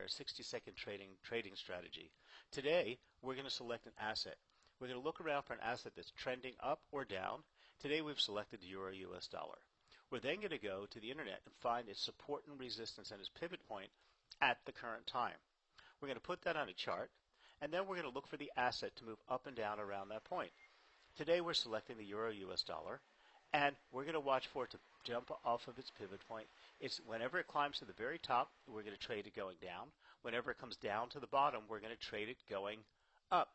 60-second trading strategy. Today, we're going to select an asset. We're going to look around for an asset that's trending up or down. Today, we've selected the Euro US dollar. We're then going to go to the internet and find its support and resistance and its pivot point at the current time. We're going to put that on a chart, and then we're going to look for the asset to move up and down around that point. Today, we're selecting the Euro US dollar, and we're going to watch for it to jump off of its pivot point. Whenever it climbs to the very top, we're going to trade it going down. Whenever it comes down to the bottom, we're going to trade it going up.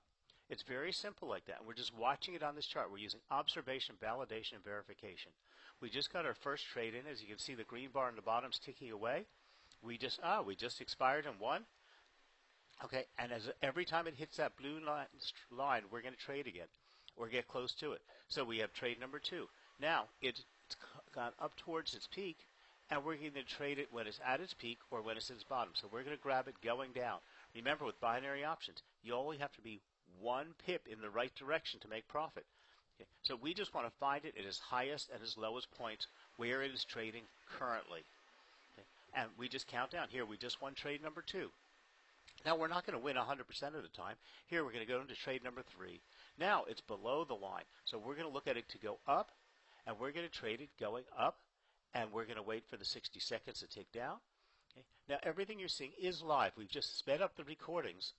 It's very simple like that. And we're just watching it on this chart. We're using observation, validation, and verification. We just got our first trade in. As you can see, the green bar on the bottom is ticking away. We just expired in one. Okay, and every time it hits that blue line, we're going to trade again or get close to it. So we have trade number 2. Now it's gone up towards its peak, and we're going to trade it when it's at its peak or when it's at its bottom. So we're going to grab it going down. Remember, with binary options, you only have to be 1 pip in the right direction to make profit. Okay. So we just want to find it at its highest and its lowest points where it is trading currently. Okay. And we just count down. Here, we just won trade number 2. Now, we're not going to win 100% of the time. Here, we're going to go into trade number 3. Now, it's below the line. So we're going to look at it to go up, and we're going to trade it going up, and we're going to wait for the 60 seconds to tick down. Okay. Now, everything you're seeing is live. We've just sped up the recordings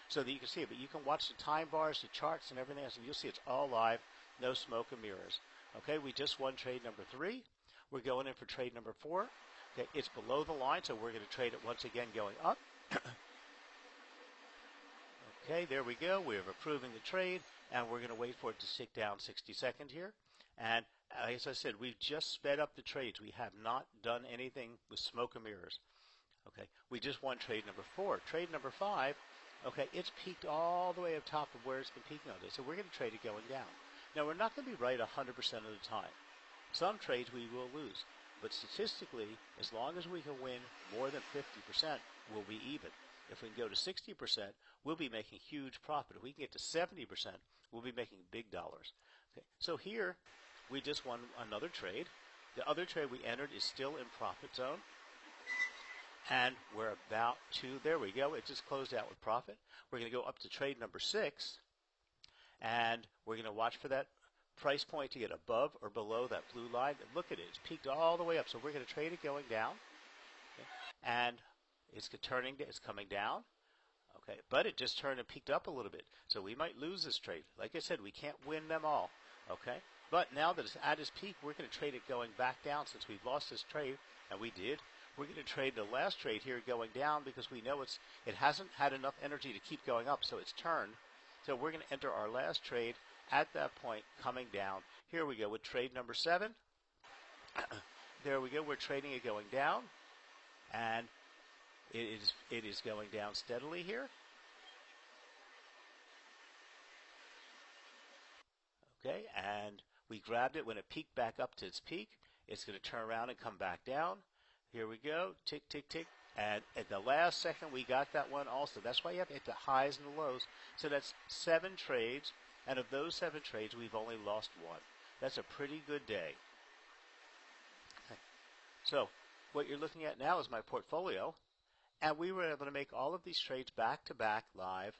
so that you can see it. But you can watch the time bars, the charts, and everything else, and you'll see it's all live, no smoke and mirrors. Okay, we just won trade number 3. We're going in for trade number 4. Okay, it's below the line, so we're going to trade it once again going up. Okay, there we go. We're approving the trade, and we're going to wait for it to tick down 60 seconds here. And as I said, we've just sped up the trades. We have not done anything with smoke and mirrors. Okay, we just won trade number 4. Trade number 5, okay, it's peaked all the way up top of where it's been peaking all day. So we're going to trade it going down. Now, we're not going to be right 100% of the time. Some trades we will lose. But statistically, as long as we can win more than 50%, we'll be even. If we can go to 60%, we'll be making huge profit. If we can get to 70%, we'll be making big dollars. Okay. So here, we just won another trade. The other trade we entered is still in profit zone. And we're about to, there we go, it just closed out with profit. We're going to go up to trade number 6. And we're going to watch for that price point to get above or below that blue line. And look at it, it's peaked all the way up. So we're going to trade it going down. Okay. And it's coming down. Okay, but it just turned and peaked up a little bit. So we might lose this trade. Like I said, we can't win them all. Okay, but now that it's at its peak, we're going to trade it going back down since we've lost this trade, and we did. We're going to trade the last trade here going down because we know it hasn't had enough energy to keep going up, so it's turned. So we're going to enter our last trade at that point coming down. Here we go with trade number 7. There we go. We're trading it going down, and it is going down steadily here. Okay, and we grabbed it when it peaked back up to its peak. It's going to turn around and come back down. Here we go, tick, tick, tick. And at the last second, we got that one also. That's why you have to hit the highs and the lows. So that's 7 trades, and of those 7 trades, we've only lost 1. That's a pretty good day. Okay. So what you're looking at now is my portfolio. And we were able to make all of these trades back-to-back live